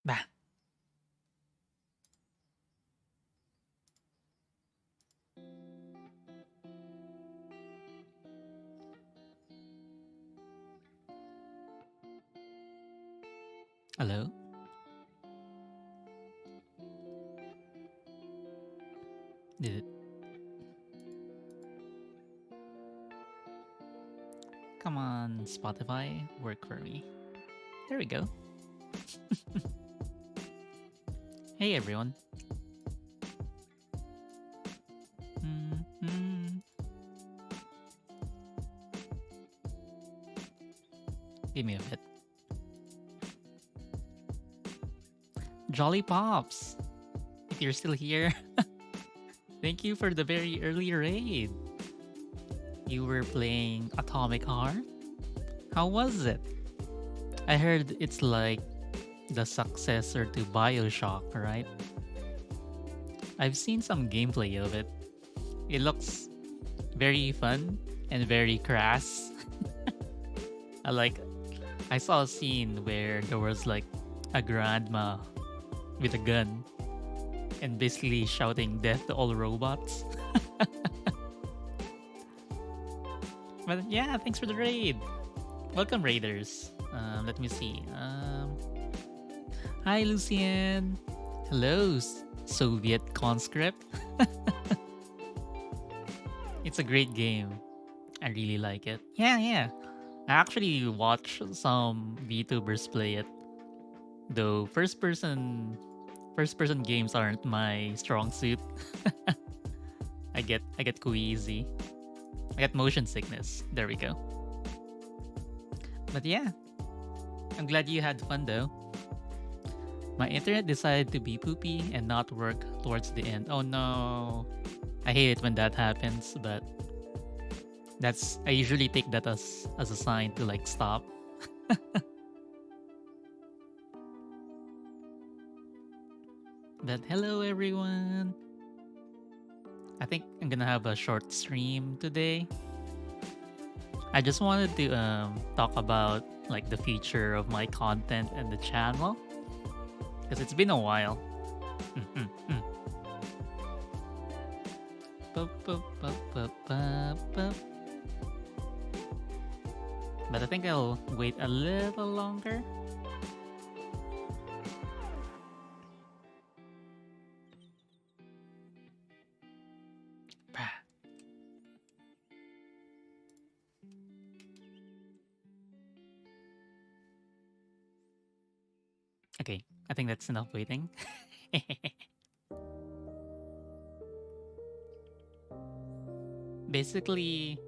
Bah. Hello? Did it come on Spotify? Work for me. There we go. Hey everyone. Mm-hmm. Give me a bit. Jolly Pops! If you're still here, thank you for the very early raid. You were playing Atomic Heart? How was it? I heard it's like the successor to Bioshock, right? I've seen some gameplay of it. It looks very fun and very crass. I like I saw a scene where there was like a grandma with a gun and basically shouting death to all robots. But yeah, thanks for the raid. Welcome, raiders. Let me see. Hi, Lucian. Hello, Soviet conscript. It's a great game. I really like it. Yeah, yeah. I actually watch some VTubers play it. Though first person games aren't my strong suit. I get queasy. I get motion sickness. There we go. But yeah, I'm glad you had fun though. My internet decided to be poopy and not work towards the end. Oh no. I hate it when that happens, but that's I usually take that as a sign to like stop. But hello everyone. I think I'm gonna have a short stream today. I just wanted to talk about like the future of my content and the channel because it's been a while. Mm, mm, mm. Bup, bup, bup, bup, bup, bup. But I think I'll wait a little longer. Bah. Okay, I think that's enough waiting. Basically,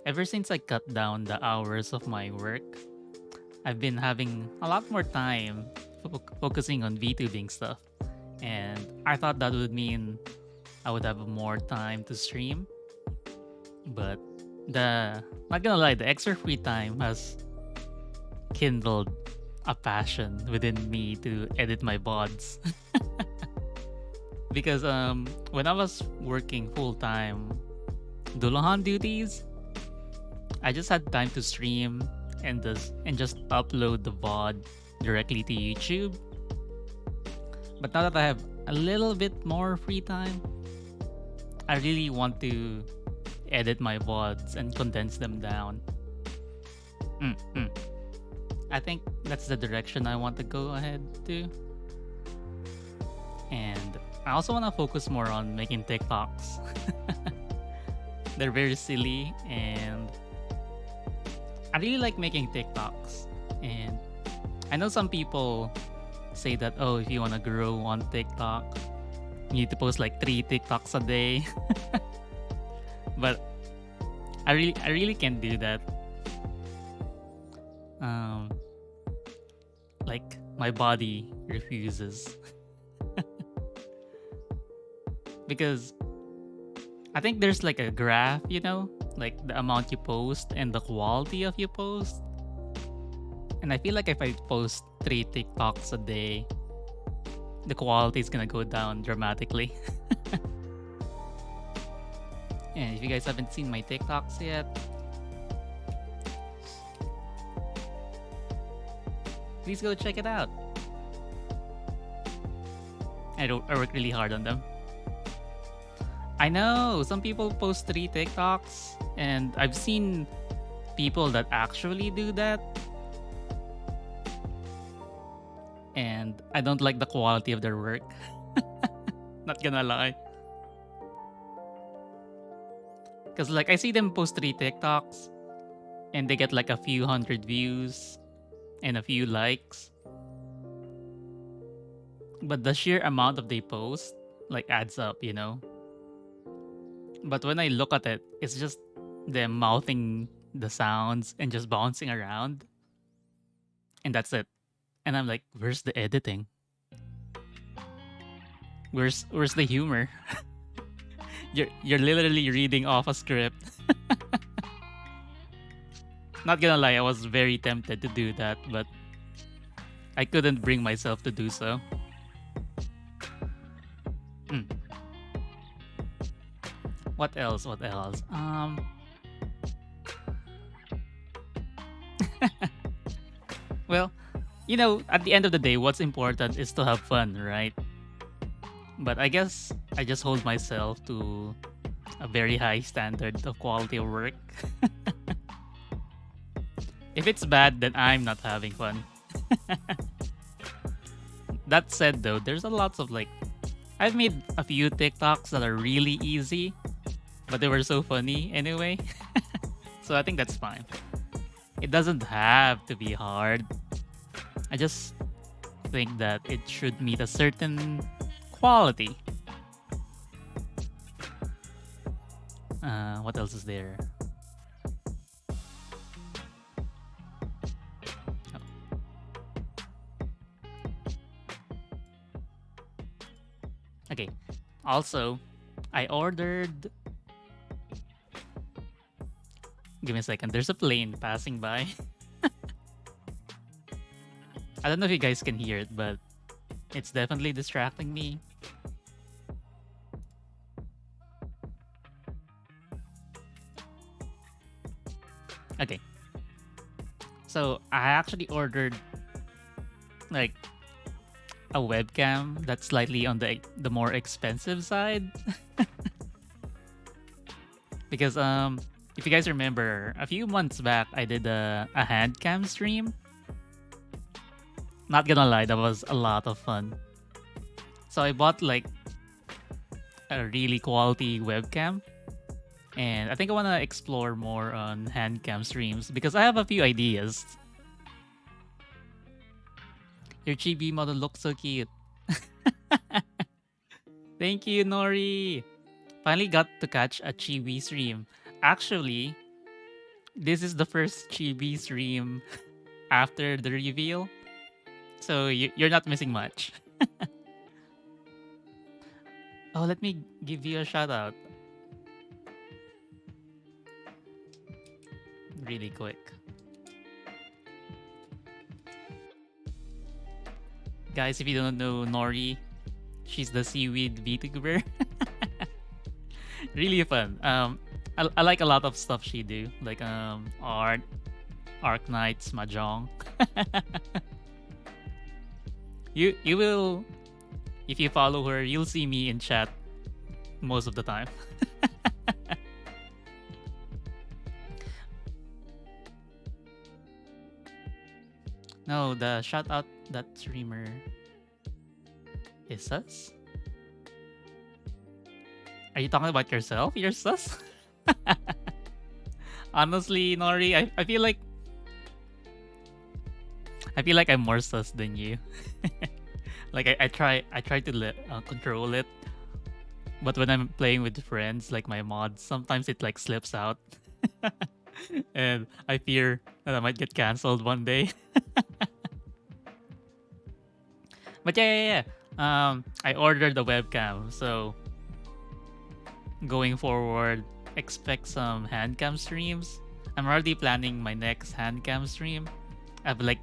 ever since I cut down the hours of my work, I've been having a lot more time focusing on VTubing stuff. And I thought that would mean I would have more time to stream. But not gonna lie, the extra free time has kindled a passion within me to edit my VODs. Because when I was working full time Dulahan duties, I just had time to stream and just upload the VOD directly to YouTube. But now that I have a little bit more free time, I really want to edit my VODs and condense them down. Mm-mm. I think that's the direction I want to go ahead to. And I also want to focus more on making TikToks. They're very silly and I really like making TikToks. And I know some people say that, oh, if you want to grow on TikTok, you need to post like 3 TikToks a day. But I really can't do that. Um, like my body refuses because I think there's like a graph, like the amount you post and the quality of your post. And I feel like if I post 3 TikToks a day, the quality is gonna go down dramatically. And if you guys haven't seen my TikToks yet, Please go check it out. I work really hard on them. I know some people post 3 TikToks, and I've seen people that actually do that, and I don't like the quality of their work. Not gonna lie. Because like I see them post 3 TikToks and they get like a few hundred views and a few likes. But the sheer amount of they post like adds up, you know? But when I look at it, it's just them mouthing the sounds and just bouncing around. And that's it. And I'm like, where's the editing? Where's the humor? You're literally reading off a script. Not gonna lie, I was very tempted to do that, but I couldn't bring myself to do so. Hmm. What else? What else? Well, you know, at the end of the day, what's important is to have fun, right? But I guess I just hold myself to a very high standard of quality of work. If it's bad, then I'm not having fun. That said, though, there's a lots of like, I've made a few TikToks that are really easy, but they were so funny anyway. So I think that's fine. It doesn't have to be hard. I just think that it should meet a certain quality. What else is there? Oh. Okay. Also, I ordered. Give me a second. There's a plane passing by. I don't know if you guys can hear it, but it's definitely distracting me. Okay. So I actually ordered like a webcam that's slightly on the more expensive side. Because if you guys remember, a few months back I did a hand cam stream. Not gonna lie, that was a lot of fun. So I bought like a really quality webcam, and I think I wanna explore more on hand cam streams because I have a few ideas. Your chibi model looks so cute. Thank you, Nori. Finally got to catch a chibi stream. Actually, this is the first chibi stream after the reveal, so you're not missing much. Oh, let me give you a shout out really quick. Guys, if you don't know Nori, she's the seaweed VTuber. Really fun. I like a lot of stuff she do, like art, Arknights, mahjong. You will, if you follow her, you'll see me in chat most of the time. No, the shout out that streamer is sus. Are you talking about yourself? You're sus? Honestly, Nori, I feel like I'm more sus than you. Like I try to control it, but when I'm playing with friends, like my mods, sometimes it like slips out, and I fear that I might get canceled one day. But yeah. I ordered the webcam, so going forward, expect some handcam streams. I'm already planning my next handcam stream. I have like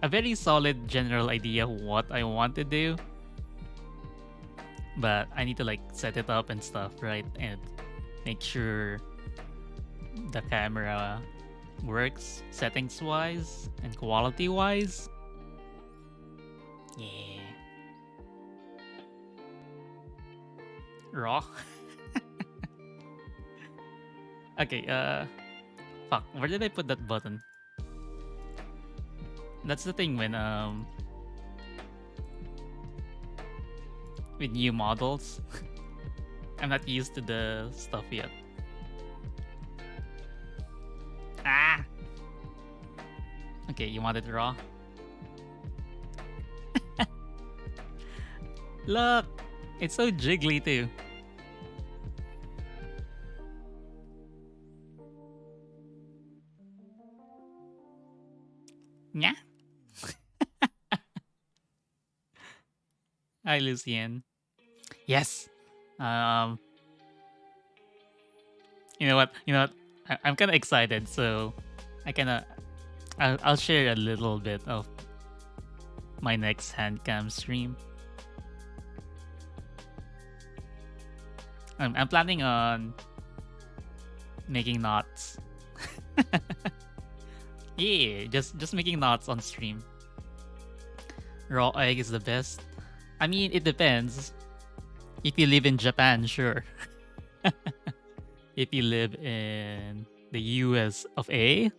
a very solid general idea what I want to do, but I need to like set it up and stuff, right? And make sure the camera works settings wise and quality wise. Yeah. Raw. Okay, fuck, where did I put that button? That's the thing when with new models, I'm not used to the stuff yet. Ah. Okay, you want it raw? Look, it's so jiggly too. Yeah. Hi, Lucien. Yes. Um, you know what? You know what? I'm kind of excited, so I kind of I'll share a little bit of my next handcam stream. I'm planning on making knots. Yeah, just making knots on stream. Raw egg is the best. I mean, it depends. If you live in Japan, sure. If you live in the US of A,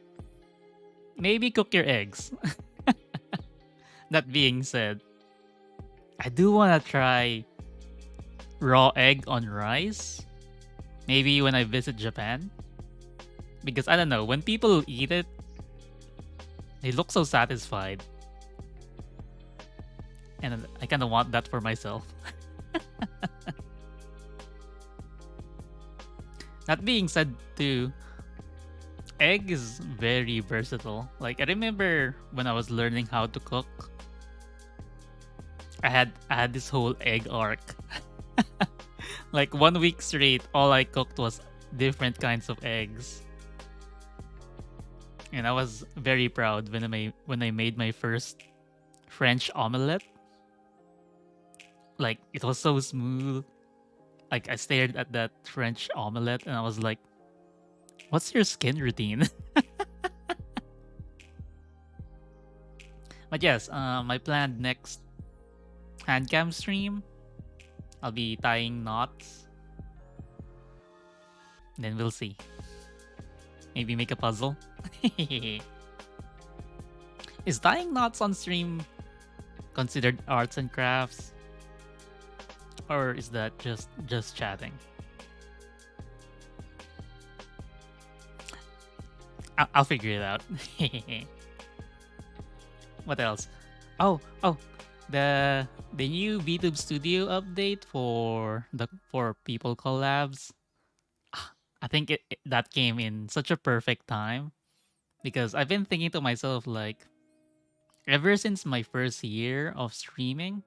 maybe cook your eggs. That being said, I do want to try raw egg on rice. Maybe when I visit Japan. Because I don't know, when people eat it, they look so satisfied. And I kind of want that for myself. That being said, too, egg is very versatile. Like I remember when I was learning how to cook, I had this whole egg arc. Like 1 week straight, all I cooked was different kinds of eggs. And I was very proud when I made my first French omelette. Like it was so smooth. Like I stared at that French omelette and I was like, "What's your skin routine?" But yes, my planned next handcam stream, I'll be tying knots. Then we'll see. Maybe make a puzzle. Is tying knots on stream considered arts and crafts, or is that just chatting? I'll figure it out. What else? Oh, the new VTube Studio update for people collabs. I think that came in such a perfect time because I've been thinking to myself like ever since my first year of streaming,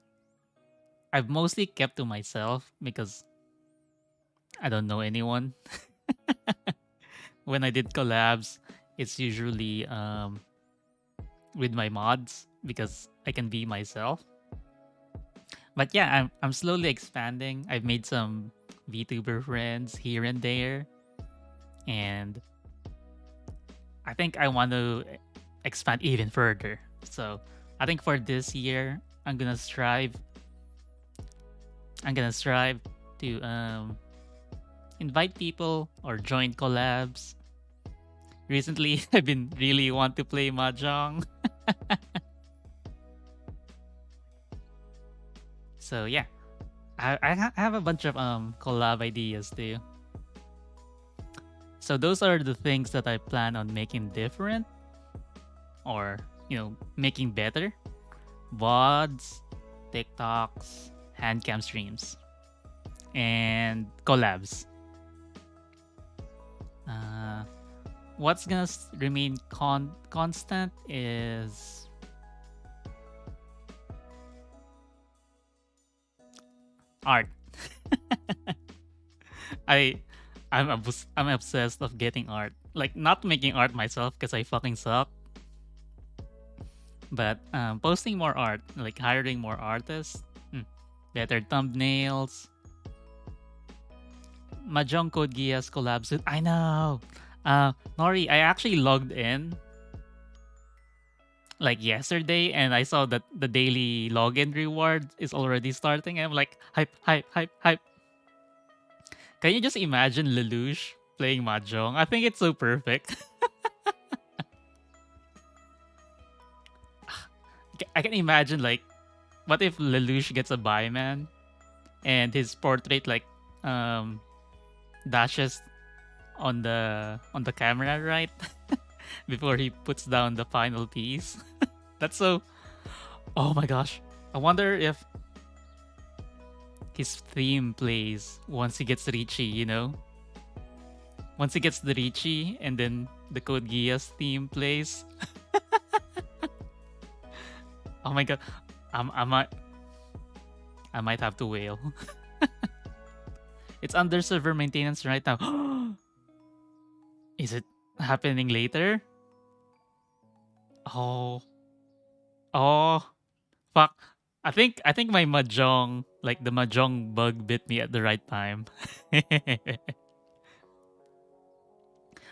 I've mostly kept to myself because I don't know anyone. When I did collabs, it's usually with my mods because I can be myself. But yeah, I'm slowly expanding. I've made some VTuber friends here and there, and I think I want to expand even further. So I think for this year, I'm gonna strive to invite people or join collabs. Recently, I've been really want to play mahjong. So yeah, I have a bunch of collab ideas too. So those are the things that I plan on making different or making better. VODs, TikToks, handcam streams, and collabs. Uh, what's gonna remain constant is art. I I'm obsessed of getting art. Like not making art myself because I fucking suck, but posting more art, like hiring more artists, better thumbnails. Mahjong Code Geass collabs with. I know. Nori, I actually logged in like yesterday, and I saw that the daily login reward is already starting. I'm like, hype, hype, hype, hype. Can you just imagine Lelouch playing Mahjong? I think it's so perfect. I can imagine, like, what if Lelouch gets a buy man and his portrait like um dashes on the camera, right? Before he puts down the final piece. That's so, oh my gosh. I wonder if his theme plays once he gets Richie, you know? Once he gets the Richie and then the Code Geass theme plays. Oh my god. I might have to wail. It's under server maintenance right now. Is it happening later? Oh. Oh. Fuck. I think my mahjong, like the mahjong bug bit me at the right time.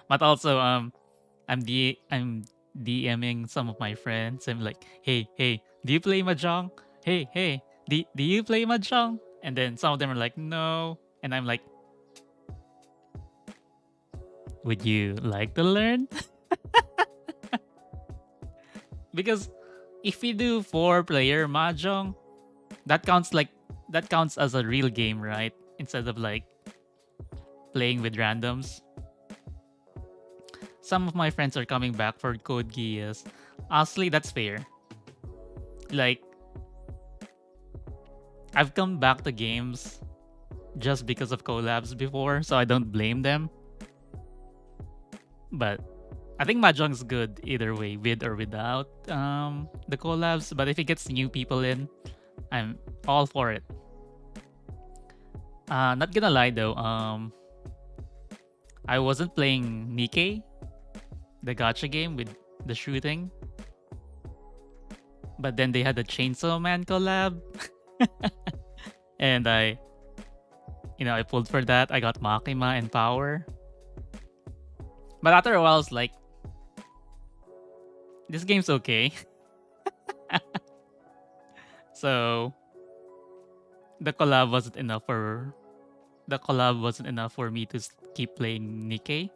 But also I'm DMing some of my friends. I'm like, hey, do you play mahjong? Hey, do you play mahjong? And then some of them are like, no. And I'm like, would you like to learn? Because if we do 4-player mahjong, that counts like that counts as a real game, right? Instead of like playing with randoms. Some of my friends are coming back for Code Geass. Honestly, that's fair. Like, I've come back to games just because of collabs before, so I don't blame them. But I think Mahjong's good either way, with or without the collabs. But if it gets new people in, I'm all for it. Not gonna lie though, I wasn't playing Nikkei, the gacha game with the shooting. But then they had the Chainsaw Man collab. And I pulled for that. I got Makima and Power. But after a while, I was like, this game's okay. So the collab wasn't enough for me to keep playing Nikkei.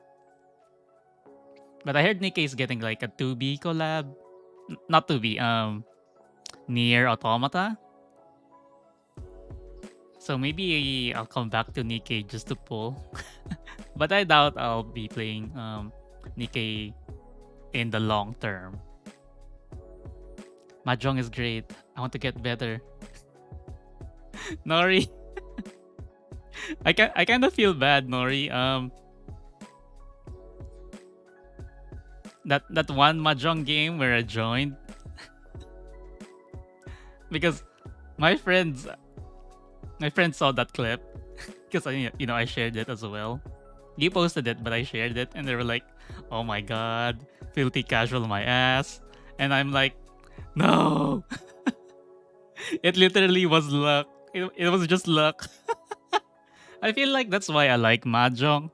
But I heard Nikkei is getting like a 2B collab. Not 2B, Nier Automata. So maybe I'll come back to Nikkei just to pull. But I doubt I'll be playing Nikkei in the long term. Mahjong is great. I want to get better. Nori. I kind of feel bad, Nori. That one mahjong game where I joined, because my friends saw that clip because I shared it as well. You posted it, but I shared it, and they were like, "Oh my god, filthy casual my ass," and I'm like, "No." It literally was luck. It was just luck. I feel like that's why I like mahjong.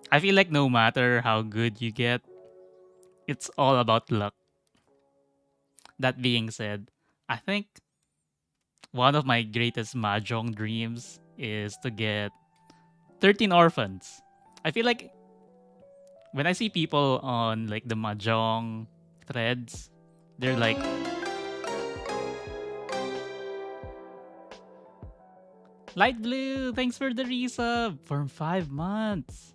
I feel like no matter how good you get, it's all about luck. That being said, I think one of my greatest mahjong dreams is to get 13 orphans. I feel like when I see people on like the mahjong threads, they're like, Light Blue, thanks for the resub for 5 months.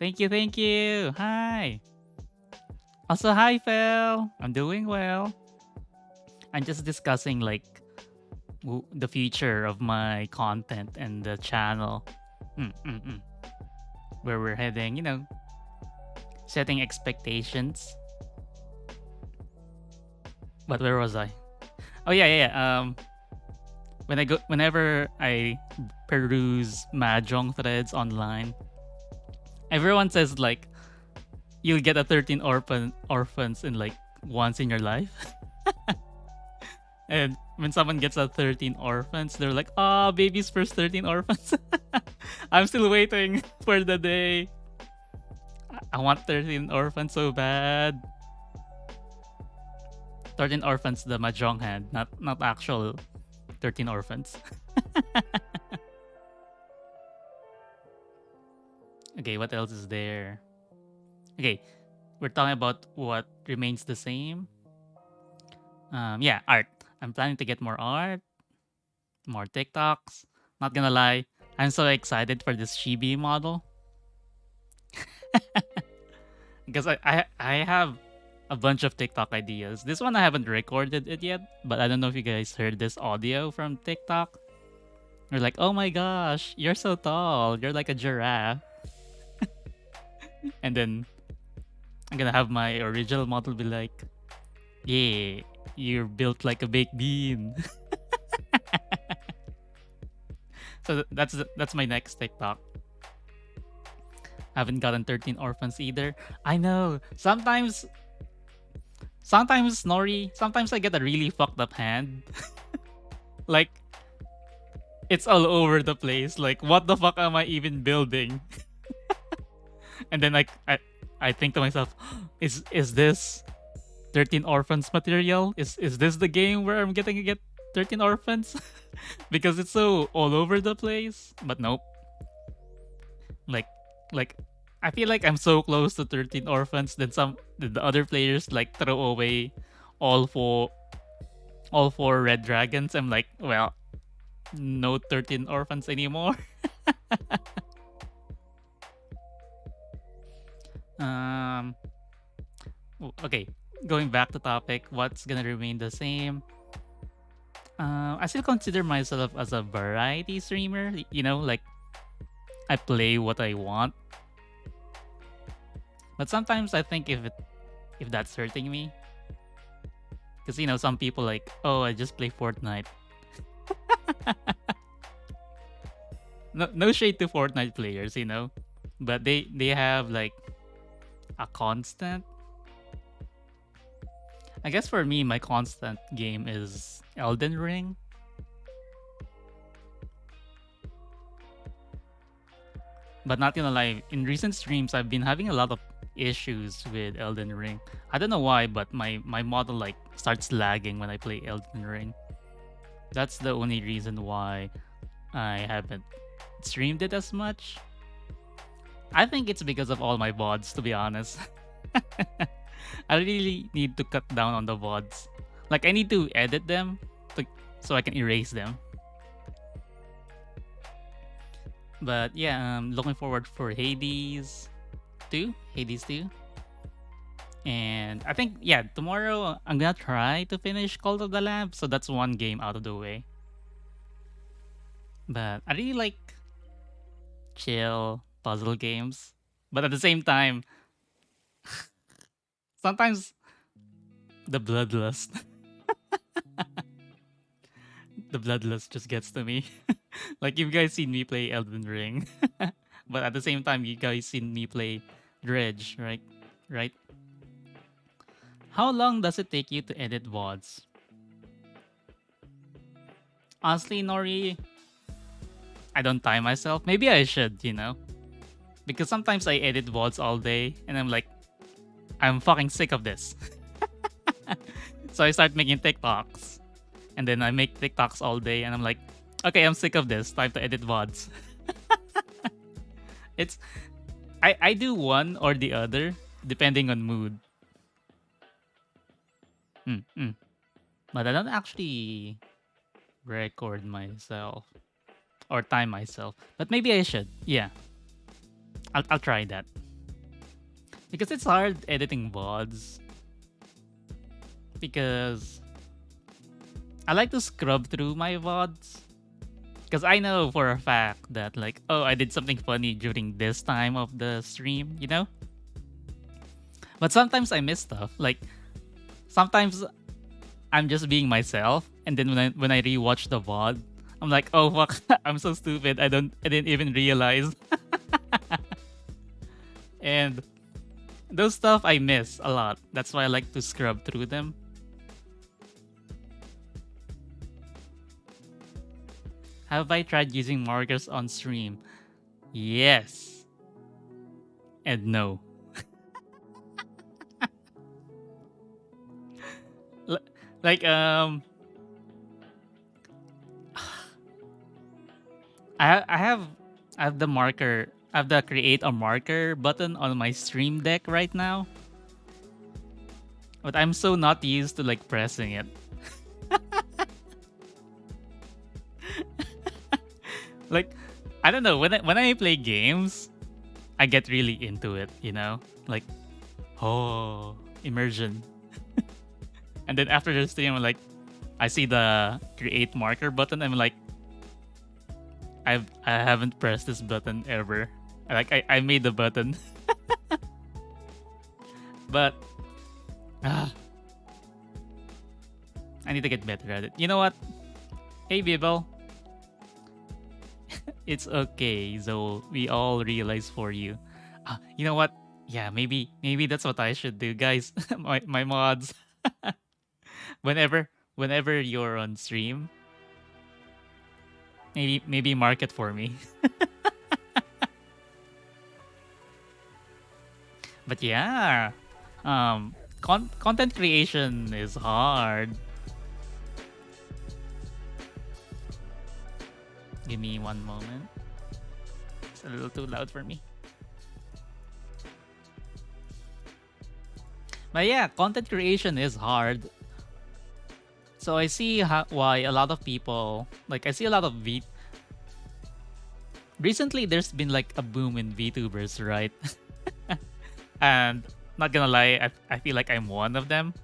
Thank you, thank you. Hi. Also, hi, Fel. I'm doing well. I'm just discussing like the future of my content and the channel. Where we're heading, setting expectations. But where was I? Oh yeah. Whenever I peruse mahjong threads online, everyone says like you'll get a 13 orphans in like once in your life. And when someone gets a 13 orphans, they're like, "Ah, baby's first 13 orphans." I'm still waiting for the day. I want 13 orphans so bad. 13 Orphans, the mahjong hand, not actual 13 Orphans. Okay, what else is there? Okay, we're talking about what remains the same. Yeah, art. I'm planning to get more art, more TikToks. Not gonna lie, I'm so excited for this Chibi model because I have a bunch of TikTok ideas. This one I haven't recorded it yet, but I don't know if you guys heard this audio from TikTok. They're like, "Oh my gosh, you're so tall. You're like a giraffe." And then I'm gonna have my original model be like, "Yeah, you're built like a baked bean." So that's my next TikTok. Haven't gotten 13 orphans either. I know. Sometimes Nori, sometimes I get a really fucked up hand. Like it's all over the place. Like what the fuck am I even building? And then I think to myself, is this 13 orphans material? Is this the game where I'm getting to get 13 orphans? Because it's so all over the place. But nope. Like like I feel like I'm so close to 13 orphans then the other players like throw away all four all four red dragons. I'm like, well, no 13 orphans anymore. um okay, going back to topic, what's gonna remain the same? I still consider myself as a variety streamer. You know, like I play what I want, but sometimes I think if that's hurting me, because you know some people like, oh, I just play Fortnite. No shade to Fortnite players, you know, but they have like a constant. I guess for me, my constant game is Elden Ring. But not gonna lie, in recent streams, I've been having a lot of issues with Elden Ring. I don't know why, but my model like starts lagging when I play Elden Ring. That's the only reason why I haven't streamed it as much. I think it's because of all my VODs, to be honest. I really need to cut down on the VODs. Like I need to edit them to, so I can erase them. But yeah, I'm looking forward for Hades 2. Hades 2. And I think yeah, tomorrow I'm gonna try to finish Cult of the Lamb, so that's one game out of the way. But I really like chill puzzle games. But at the same time, sometimes the bloodlust, the bloodlust just gets to me. Like you guys seen me play Elden Ring, but at the same time you guys seen me play Dredge, right? Right? How long does it take you to edit VODs? Honestly, Nori, I don't time myself. Maybe I should, you know? Because sometimes I edit VODs all day and I'm like, I'm fucking sick of this. So I start making TikToks. And then I make TikToks all day and I'm like, okay, I'm sick of this. Time to edit VODs. It's I do one or the other depending on mood. Mm, mm. But I don't actually record myself or time myself. But maybe I should. Yeah. I'll try that. Because it's hard editing VODs. Because I like to scrub through my VODs. Because I know for a fact that, like, oh, I did something funny during this time of the stream, you know? But sometimes I miss stuff. Like, sometimes I'm just being myself. And then when I rewatch the VOD, I'm like, oh, fuck, I'm so stupid. I didn't even realize. And those stuff I miss a lot. That's why I like to scrub through them. Have I tried using markers on stream? Yes. And no. Like I have the marker. I have the create a marker button on my stream deck right now, but I'm so not used to like pressing it. Like I don't know when I play games, I get really into it. You know, like oh immersion. And then after this thing, I'm like, I see the create marker button. I'm like, I haven't pressed this button ever. Like I made the button, but ah, I need to get better at it. You know what? Hey, Bibel, it's okay. So we all realize for you. You know what? Yeah, maybe that's what I should do, guys. My mods. Whenever you're on stream, maybe mark it for me. But yeah, content creation is hard. Give me one moment. It's a little too loud for me. But yeah, content creation is hard. So I see why a lot of people like I see a lot of recently there's been like a boom in VTubers, right? And not gonna lie, I feel like I'm one of them.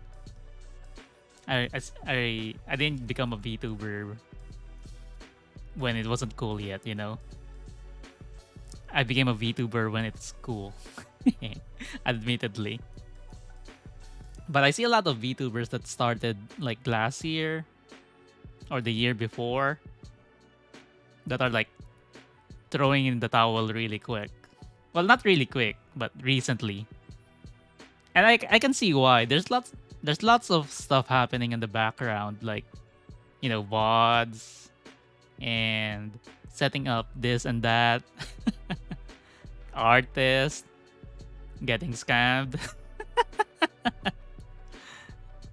I didn't become a VTuber when it wasn't cool yet, you know. I became a VTuber when it's cool, admittedly. But I see a lot of VTubers that started like last year or the year before that are like throwing in the towel really quick. Well, not really quick, but recently. And I can see why. There's lots of stuff happening in the background, like you know VODs and setting up this and that, artists getting scammed,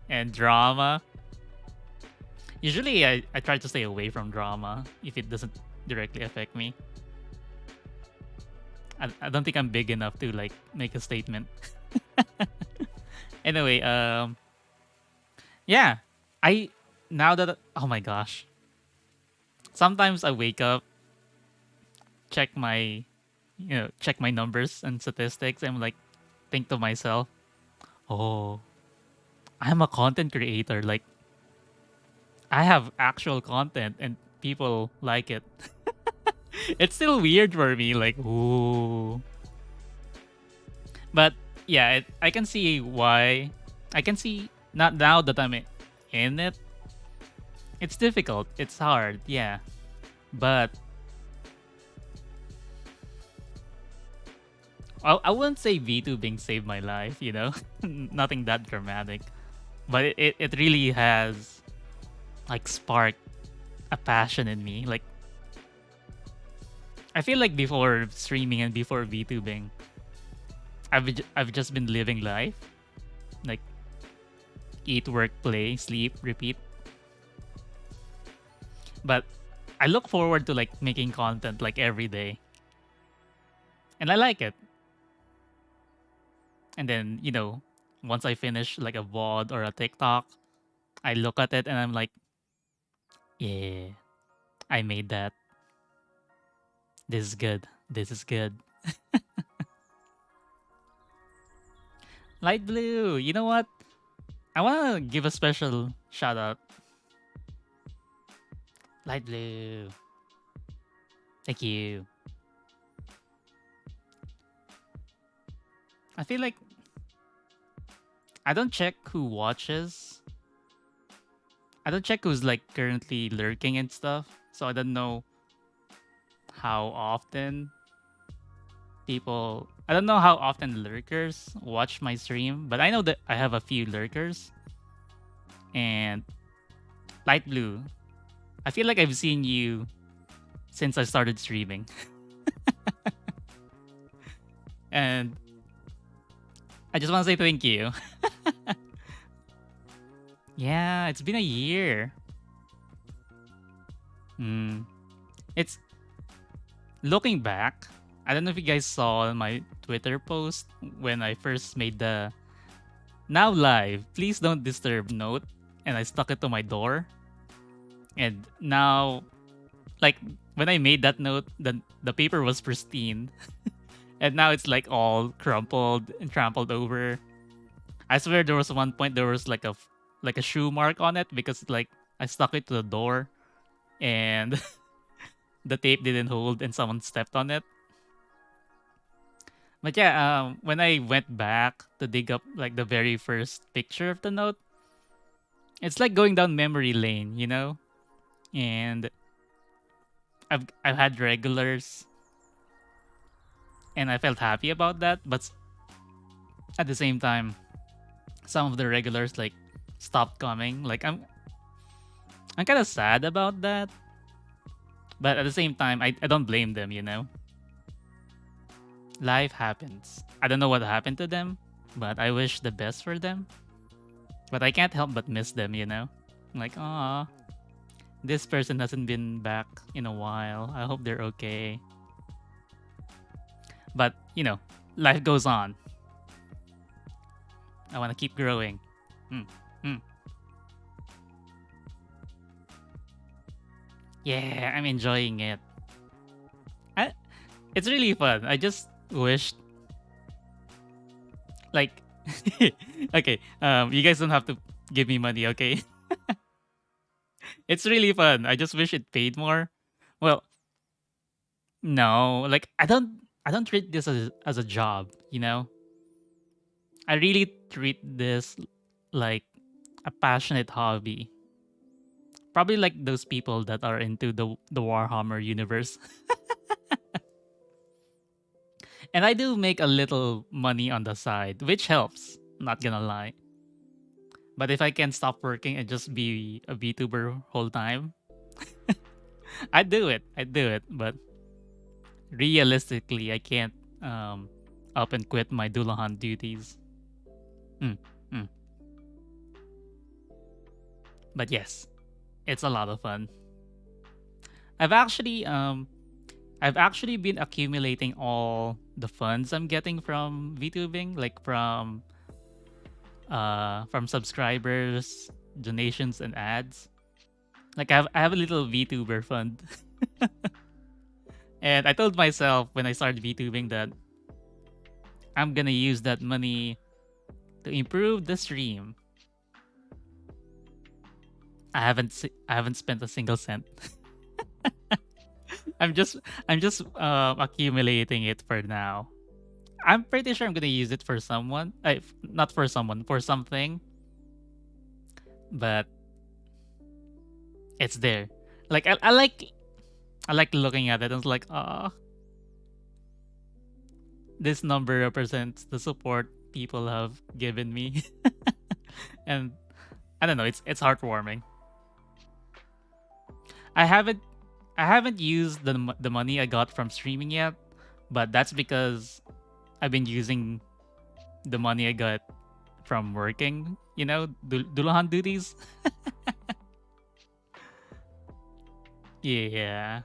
and drama. Usually, I try to stay away from drama if it doesn't directly affect me. I don't think I'm big enough to like make a statement. Anyway, yeah, I now that oh my gosh, sometimes I wake up, check my numbers and statistics, and like think to myself, oh, I'm a content creator. Like I have actual content and people like it. It's still weird for me, like ooh, but yeah, I can see why. I can see not now that I'm in it. It's difficult. It's hard, yeah. But I wouldn't say VTubing saved my life, you know? Nothing that dramatic. But it really has like sparked a passion in me. Like I feel like before streaming and before VTubing, I've just been living life. Like eat, work, play, sleep, repeat. But I look forward to like making content like every day. And I like it. And then, once I finish like a VOD or a TikTok, I look at it and I'm like, yeah, I made that. This is good. This is good. Light blue. You know what? I want to give a special shout out. Light blue. Thank you. I feel like I don't check who watches. I don't check who's like currently lurking and stuff. So I don't know how often I don't know how often lurkers watch my stream, but I know that I have a few lurkers. And Light Blue, I feel like I've seen you since I started streaming. And I just want to say thank you. Yeah, it's been a year. Mm. It's looking back. I don't know if you guys saw my Twitter post when I first made the now live, please don't disturb note, and I stuck it to my door. And now, like when I made that note, the paper was pristine, and now it's like all crumpled and trampled over. I swear there was one point there was like like a shoe mark on it because like I stuck it to the door and the tape didn't hold and someone stepped on it. But yeah, when I went back to dig up like the very first picture of the note, it's like going down memory lane, you know? And I've had regulars and I felt happy about that, but at the same time, some of the regulars like stopped coming. Like I'm kind of sad about that, but at the same time, I don't blame them, you know? Life happens. I don't know what happened to them, but I wish the best for them. But I can't help but miss them, you know? Like, ah, this person hasn't been back in a while. I hope they're okay. But, you know, life goes on. I want to keep growing. Hmm. Hmm. Yeah, I'm enjoying it. I, it's really fun. I just wished, like, okay, you guys don't have to give me money, okay? It's really fun. I just wish it paid more. Well, no, like I don't treat this as a job, you know? I really treat this like a passionate hobby. Probably like those people that are into the Warhammer universe. And I do make a little money on the side, which helps, not gonna lie. But if I can stop working and just be a VTuber whole time, I'd do it. I'd do it. But realistically, I can't um up and quit my Dulahan duties. Mm, mm. But yes, it's a lot of fun. I've actually um I've actually been accumulating all the funds I'm getting from VTubing, like from subscribers, donations, and ads. Like I have a little VTuber fund, and I told myself when I started VTubing that I'm gonna use that money to improve the stream. I haven't spent a single cent. I'm just accumulating it for now. I'm pretty sure I'm gonna use it for someone. Not for someone, for something. But it's there. Like I like looking at it and it's like, ah, this number represents the support people have given me. And I don't know, it's heartwarming. I haven't I haven't used the money I got from streaming yet, but that's because I've been using the money I got from working, you know, Dulahan duties. Yeah.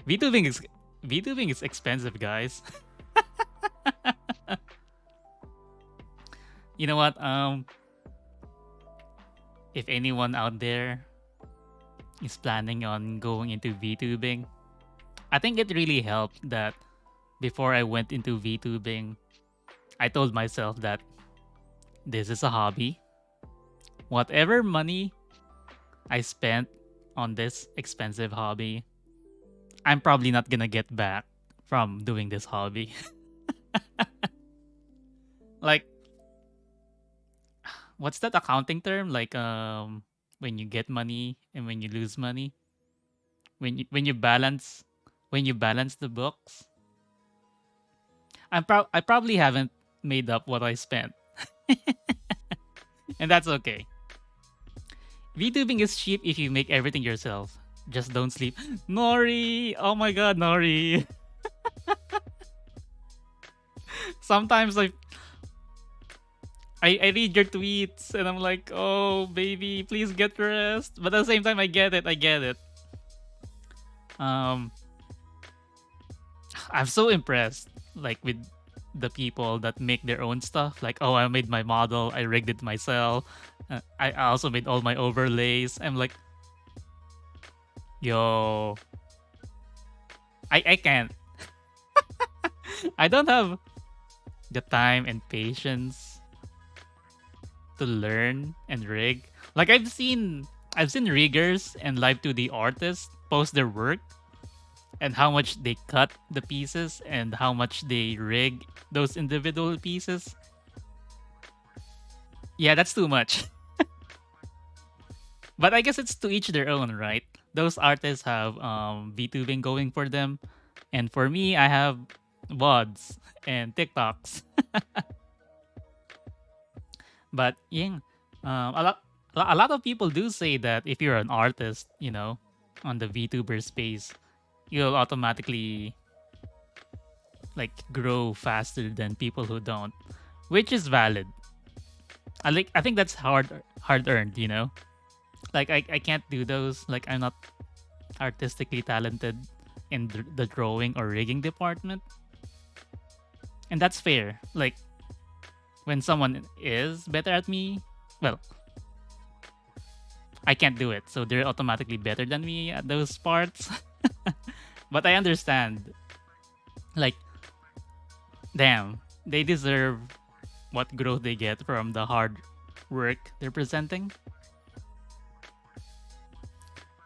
VTubing is VTubing is expensive, guys. You know what? If anyone out there is planning on going into VTubing, I think it really helped that before I went into VTubing, I told myself that this is a hobby. Whatever money I spent on this expensive hobby, I'm probably not gonna get back from doing this hobby. Like, what's that accounting term? Like, when you get money and when you lose money, when you balance the books. I probably haven't made up what I spent, and that's okay. VTubing is cheap if you make everything yourself. Just don't sleep. Nori! Oh my god, Nori. Sometimes I read your tweets and I'm like, oh baby, please get rest. But at the same time, I get it. I get it. Um, I'm so impressed, like with the people that make their own stuff. Like, oh, I made my model. I rigged it myself. I also made all my overlays. I'm like, yo, I can't. I don't have the time and patience to learn and rig. Like I've seen riggers and live 2D artists post their work and how much they cut the pieces and how much they rig those individual pieces. Yeah, that's too much. But I guess it's to each their own, right? Those artists have VTubing going for them, and for me, I have VODs and TikToks. But yeah, a lot of people do say that if you're an artist, on the VTuber space, you'll automatically like grow faster than people who don't, which is valid. I think that's hard earned. Like I can't do those. Like I'm not artistically talented in the drawing or rigging department, and that's fair. Like when someone is better at me, well, I can't do it, so they're automatically better than me at those parts. But I understand. Like, damn, they deserve what growth they get from the hard work they're presenting.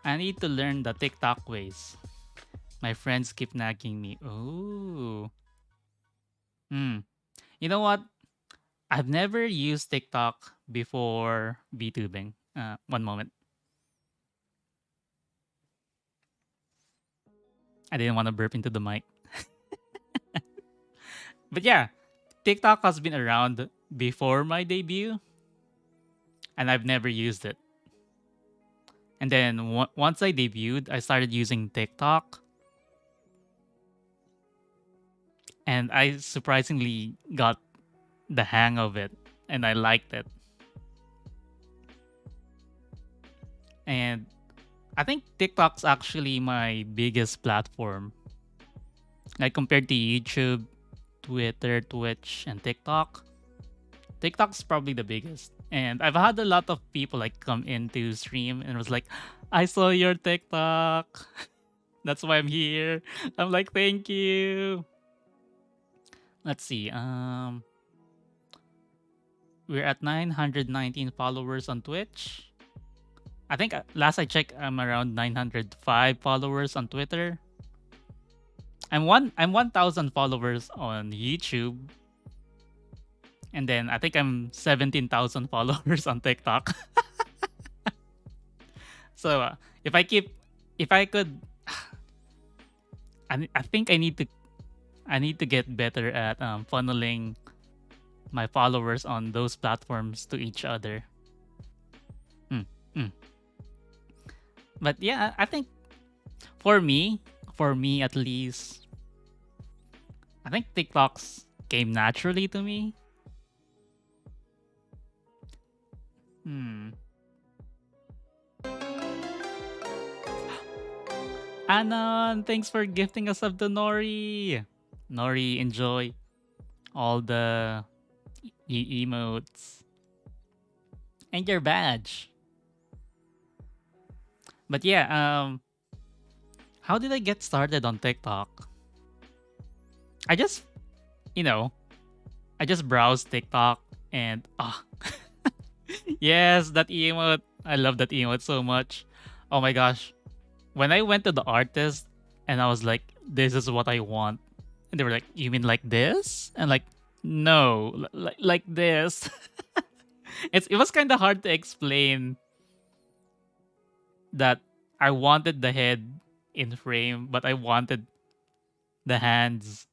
I need to learn the TikTok ways. My friends keep nagging me. Oh, hmm. You know what? I've never used TikTok before VTubing. One moment. I didn't want to burp into the mic. But yeah, TikTok has been around before my debut, and I've never used it. And then once I debuted, I started using TikTok, and I surprisingly got the hang of it, and I liked it. And I think TikTok's actually my biggest platform. Like compared to YouTube, Twitter, Twitch, and TikTok, TikTok's probably the biggest. And I've had a lot of people like come into stream and was like, I saw your TikTok. That's why I'm here. I'm like, thank you. Let's see. We're at 919 followers on Twitch. I think last I checked, I'm around 905 followers on Twitter. I'm 1,000 followers on YouTube, and then I think I'm 17,000 followers on TikTok. So if I keep, if I could, I think I need to get better at funneling my followers on those platforms to each other. Mm, mm. But yeah, I think for me, for me at least, I think TikToks came naturally to me. Hmm. Anon, thanks for gifting us of the Nori. Nori, enjoy all the emotes and your badge. But yeah, how did I get started on TikTok? I just, you know, I just browsed TikTok and yes, that emote. I love that emote so much. Oh my gosh. When I went to the artist and I was like, this is what I want. And they were like, you mean like this? And like, no, like this. It was kind of hard to explain that I wanted the head in frame, but I wanted the hands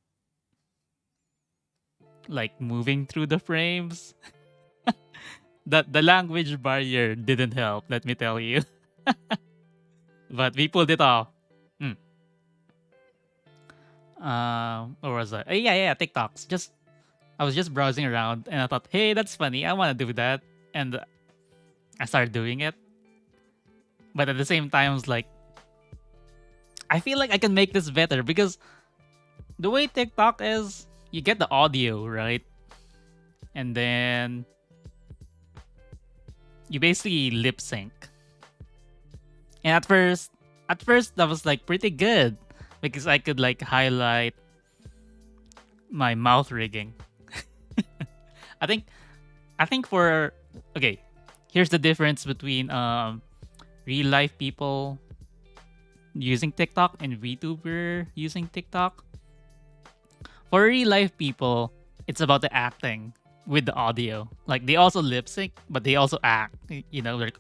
like moving through the frames. The language barrier didn't help, let me tell you. But we pulled it off. Hmm. Or was that? Yeah, yeah, TikToks. Just I was just browsing around and I thought, hey, that's funny. I want to do that. And I started doing it. But at the same time, I was like, I feel like I can make this better because the way TikTok is, you get the audio, right? And then you basically lip sync. And at first that was like pretty good because I could like highlight my mouth rigging. I think I think for okay, here's the difference between real life people using TikTok and VTuber using TikTok. For real life people, it's about the acting with the audio. Like they also lip sync, but they also act. You know, like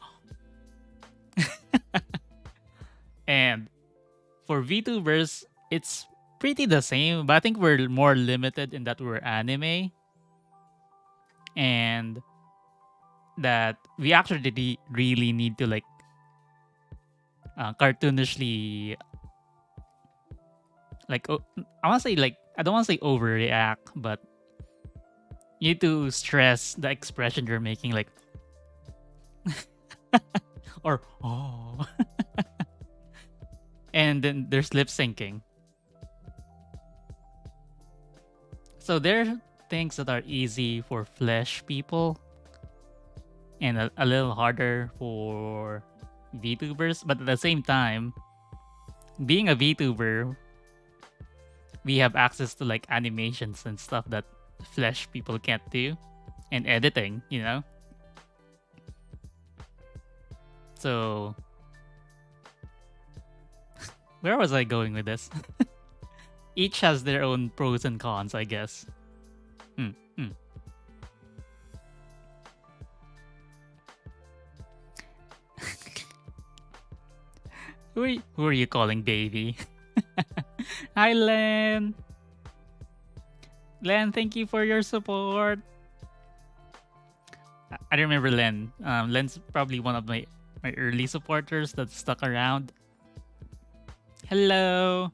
and for VTubers, it's pretty the same, but I think we're more limited in that we're anime and that we actually really need to like cartoonishly like I want to say like I don't want to say overreact, but you need to stress the expression you're making, like or oh, and then there's lip syncing. So there are things that are easy for flesh people and a little harder for VTubers, but at the same time, being a VTuber, we have access to like animations and stuff that flesh people can't do, and editing, you know. So where was I going with this? Each has their own pros and cons, I guess. Hmm, hmm. Who are you calling baby? Hi, Len. Len, thank you for your support. I remember Len. Len's probably one of my early supporters that stuck around. Hello.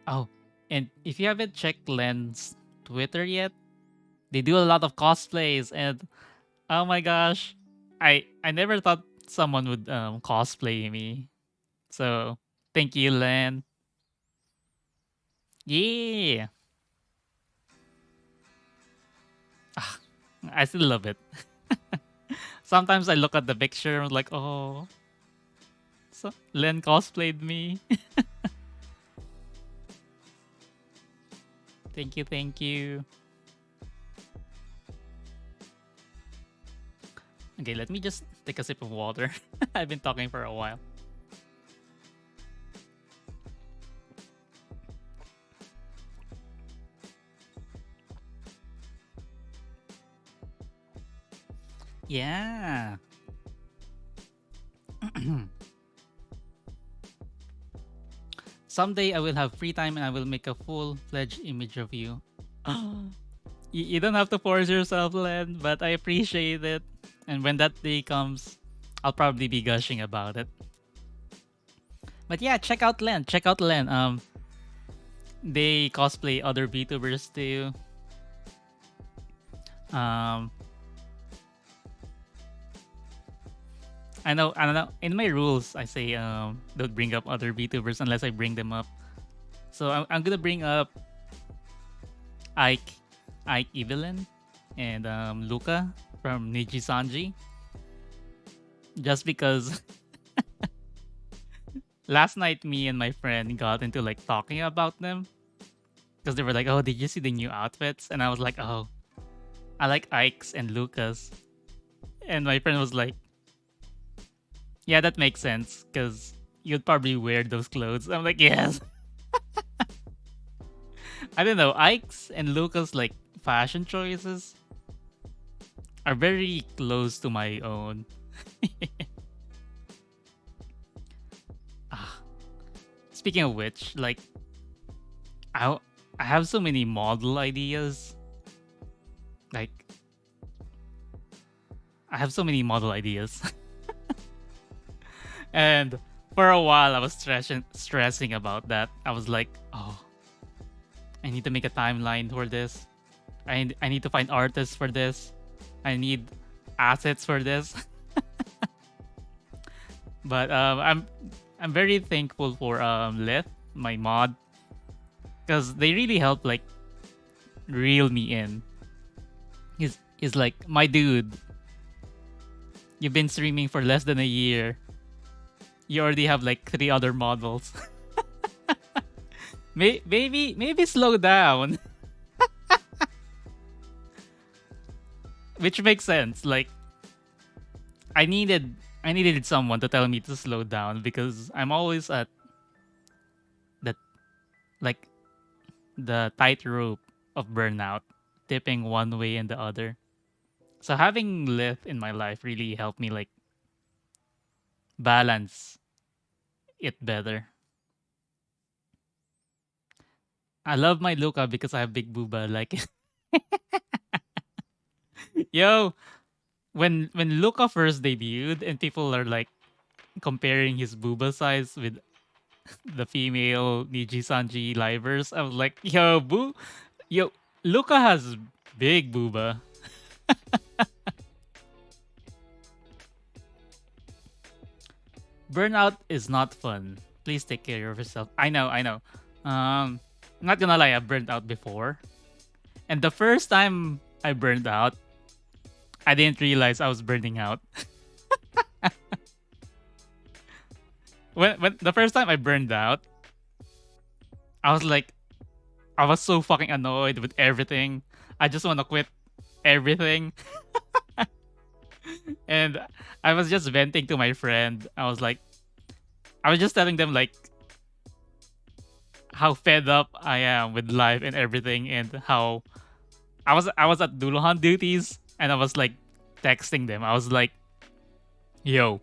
Oh, and if you haven't checked Len's Twitter yet, they do a lot of cosplays, and oh my gosh, I never thought someone would cosplay me. So thank you, Len. Yeah, I still love it. Sometimes I look at the picture and I'm like, oh, so Len cosplayed me. Thank you, thank you. Okay, let me just take a sip of water. I've been talking for a while. Yeah. Someday I will have free time and I will make a full-fledged image of you. You don't have to force yourself, Len, but I appreciate it. And when that day comes, I'll probably be gushing about it. But yeah, check out Len. Check out Len. They cosplay other VTubers too. Um, I know. I don't know. In my rules, I say don't bring up other VTubers unless I bring them up. So I'm gonna bring up Ike, Ike Evelyn, and Luca from Niji Sanji. Just because last night me and my friend got into like talking about them because they were like, "Oh, did you see the new outfits?" And I was like, "Oh, I like Ike's and Lucas." And my friend was like, "Yeah, that makes sense because you'd probably wear those clothes." I'm like, "Yes." I don't know. Ike's and Lucas like fashion choices are very close to my own. Ah, speaking of which, like I I have so many model ideas. Like I have so many model ideas. And for a while I was stressing about that. I was like, "Oh, I need to make a timeline for this." I need to find artists for this. I need assets for this. But I'm very thankful for Lith, my mod, because they really help like reel me in. He's like, my dude, you've been streaming for less than a year. You already have like three other models. Maybe slow down. Which makes sense. Like I needed someone to tell me to slow down because I'm always at the like the tightrope of burnout, tipping one way and the other. So having Lith in my life really helped me like balance it better. I love my Luca because I have big booba. Like, yo, when Luca first debuted and people are like comparing his booba size with the female Niji Sanji livers, I was like, yo, Luca has big booba. Burnout is not fun. Please take care of yourself. I know. I'm not gonna lie, I burned out before. And the first time I burned out, I didn't realize I was burning out. When the first time I burned out, I was like, I was so fucking annoyed with everything. I just want to quit everything. And I was just venting to my friend. I was just telling them like how fed up I am with life and everything, and how I was at Dulahan duties, and I was like texting them. I was like, "Yo,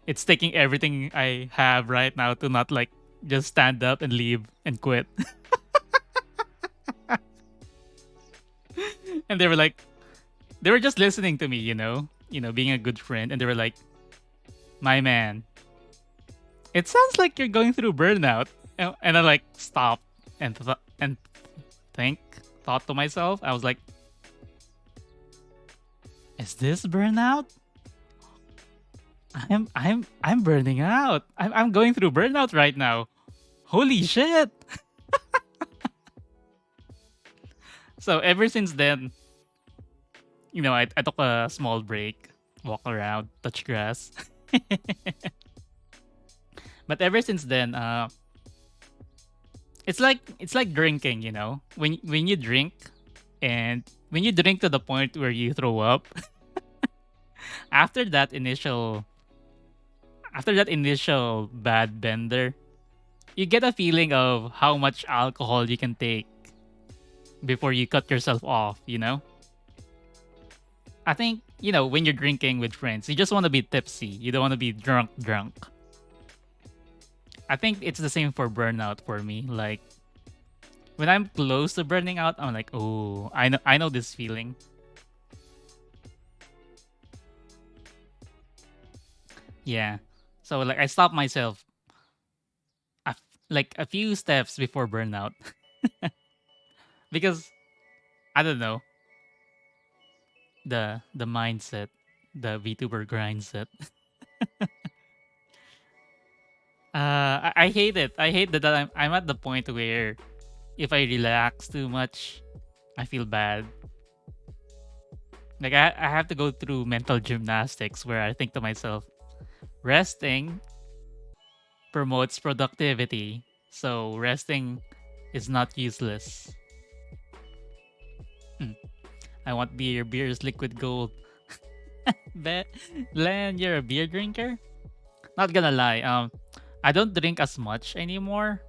it's taking everything I have right now to not like just stand up and leave and quit." And they were just listening to me, being a good friend, and they were like, "My man, it sounds like you're going through burnout." And I like stopped and think, thought to myself. I was like, "Is this burnout? I'm burning out. I'm going through burnout right now. Holy shit!" So ever since then, I took a small break, walk around, touch grass. But ever since then, it's like drinking, when you drink, and when you drink to the point where you throw up, after that initial bad bender, you get a feeling of how much alcohol you can take before you cut yourself off. I think, when you're drinking with friends, you just want to be tipsy. You don't want to be drunk. I think it's the same for burnout for me. Like when I'm close to burning out, I'm like, "Oh, I know this feeling." Yeah. So like I stop myself like a few steps before burnout because I don't know, the mindset, the VTuber grind set. I hate it. I hate that I'm at the point where if I relax too much, I feel bad. Like I have to go through mental gymnastics where I think to myself, resting promotes productivity. So resting is not useless. Hmm. I want beer. Beer is liquid gold. Bet, Len, you're a beer drinker? Not gonna lie, I don't drink as much anymore.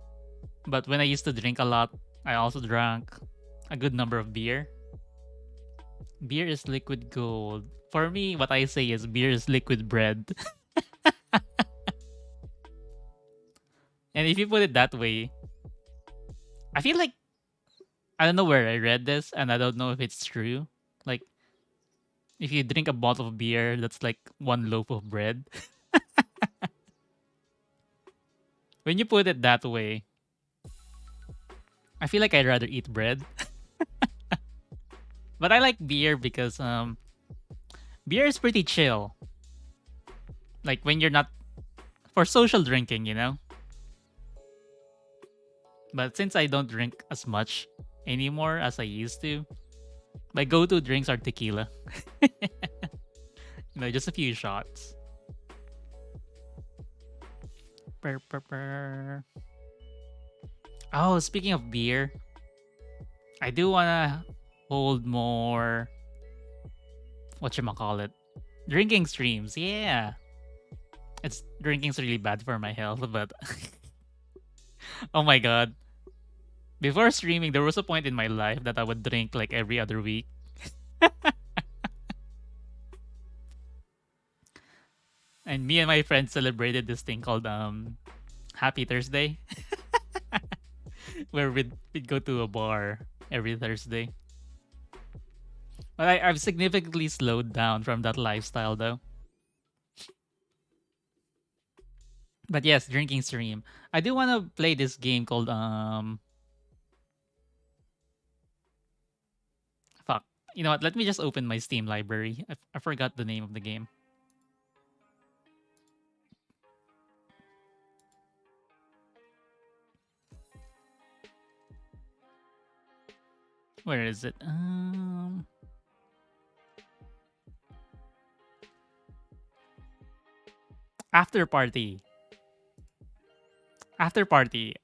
But when I used to drink a lot, I also drank a good number of beer. Beer is liquid gold. For me, what I say is beer is liquid bread. And if you put it that way, I feel like I don't know where I read this, and I don't know if it's true. Like if you drink a bottle of beer, that's like one loaf of bread. When you put it that way, I feel like I'd rather eat bread. But I like beer because beer is pretty chill. Like when you're not for social drinking, you know. But since I don't drink as much anymore as I used to, my go-to drinks are tequila. Just a few shots. Purr, purr, purr. Oh, speaking of beer, I do wanna hold more call it drinking streams. Yeah, it's drinking's really bad for my health, but oh my god, before streaming, there was a point in my life that I would drink like every other week. And me and my friends celebrated this thing called Happy Thursday, where we'd go to a bar every Thursday. But I've significantly slowed down from that lifestyle though. But yes, drinking stream. I do want to play this game called fuck. You know what? Let me just open my Steam library. I forgot the name of the game. Where is it? After Party. After Party.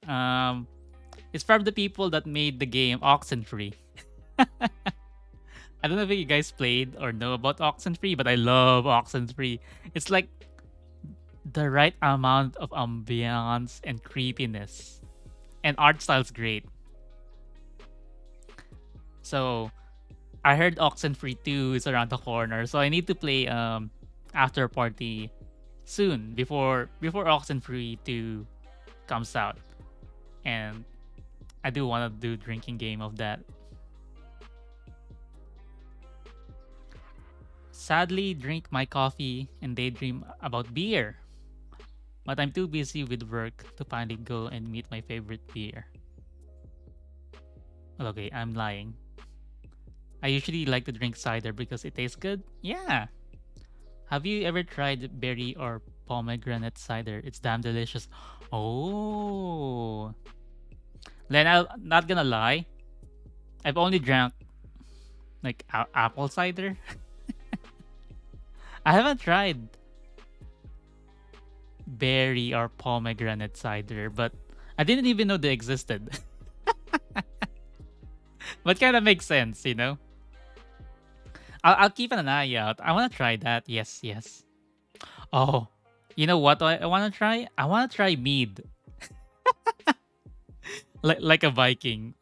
It's from the people that made the game Oxenfree. I don't know if you guys played or know about Oxenfree, but I love Oxenfree. It's like the right amount of ambiance and creepiness. And art style's great. So I heard Oxenfree 2 is around the corner. So I need to play After Party soon before Oxenfree 2 comes out. And I do want to do drinking game of that. Sadly, drink my coffee and daydream about beer. But I'm too busy with work to finally go and meet my favorite beer. Well, okay, I'm lying. I usually like to drink cider because it tastes good. Yeah. Have you ever tried berry or pomegranate cider? It's damn delicious. Oh. Len, I'm not gonna lie. I've only drank like apple cider. I haven't tried berry or pomegranate cider, but I didn't even know they existed. But kind of makes sense, you know? I'll keep an eye out. I want to try that. Yes, yes. Oh, you know what I want to try? I want to try mead. Like a Viking.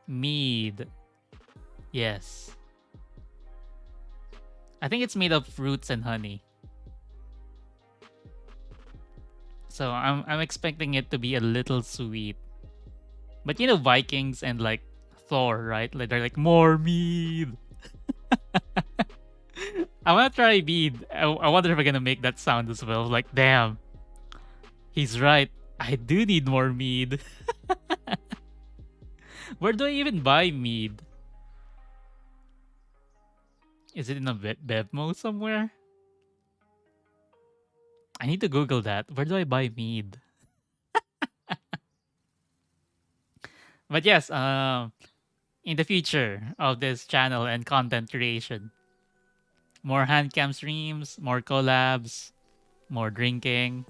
Mead. Yes. I think it's made of fruits and honey. So I'm expecting it to be a little sweet. But you know Vikings and like Thor, right? Like they're like more mead. I want to try mead. I wonder if I'm gonna make that sound as well. Like damn, he's right. I do need more mead. Where do I even buy mead? Is it in a Bevmo somewhere? I need to Google that. Where do I buy mead? But yes, in the future of this channel and content creation, more handcam streams, more collabs, more drinking.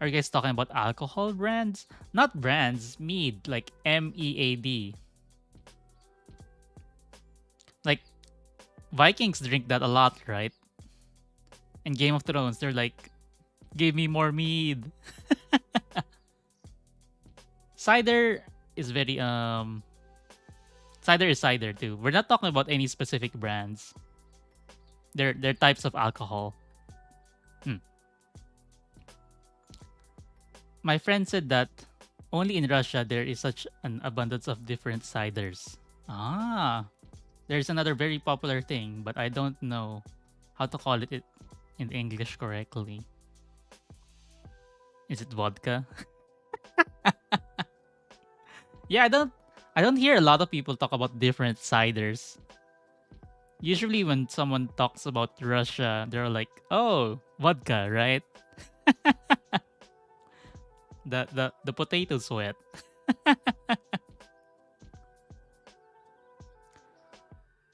Are you guys talking about alcohol brands? Not brands, mead, like MEAD. Like Vikings drink that a lot, right? And Game of Thrones, they're like, give me more mead. Cider is very cider is cider too. We're not talking about any specific brands. They're types of alcohol. My friend said that only in Russia there is such an abundance of different ciders. Ah, there's another very popular thing, but I don't know how to call it in English correctly. Is it vodka? Yeah, I don't hear a lot of people talk about different ciders. Usually, when someone talks about Russia, they're like, "Oh, vodka, right? The potato sweat."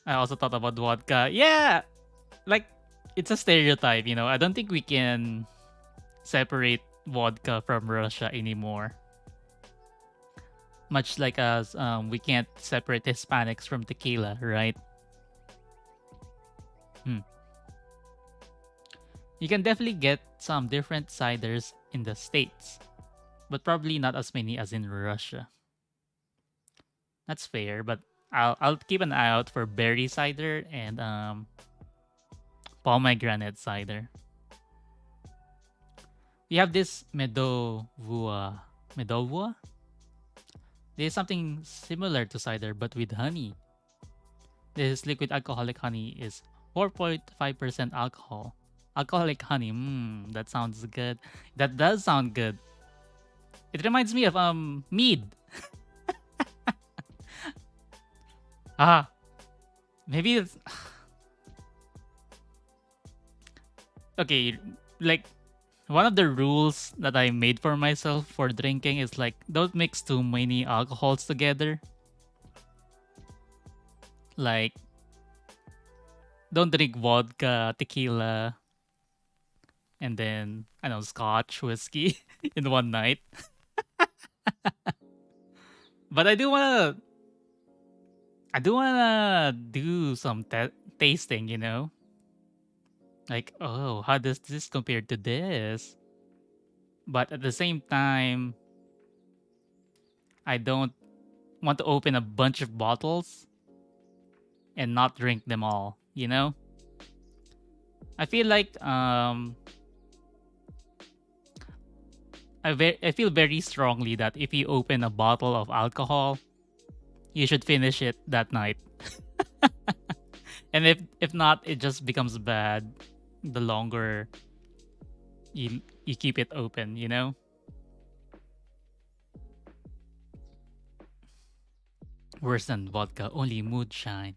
I also thought about vodka. Yeah, like it's a stereotype, you know. I don't think we can separate vodka from Russia anymore. Much like us, we can't separate Hispanics from tequila, right? Hmm. You can definitely get some different ciders in the States, but probably not as many as in Russia. That's fair, but I'll keep an eye out for berry cider and pomegranate cider. We have this Medovua. Medovua? There's something similar to cider but with honey. This liquid alcoholic honey is 4.5% alcohol. Alcoholic honey, that sounds good. That does sound good. It reminds me of mead. Ah, maybe it's okay. Like one of the rules that I made for myself for drinking is like don't mix too many alcohols together. Like don't drink vodka, tequila, and then I don't know scotch, whiskey in one night. But I do wanna do some tasting, you know? Like, oh, how does this compare to this? But at the same time, I don't want to open a bunch of bottles and not drink them all, you know? I feel like I feel very strongly that if you open a bottle of alcohol, you should finish it that night. And if not, it just becomes bad the longer you keep it open, you know? Worse than vodka, only moonshine.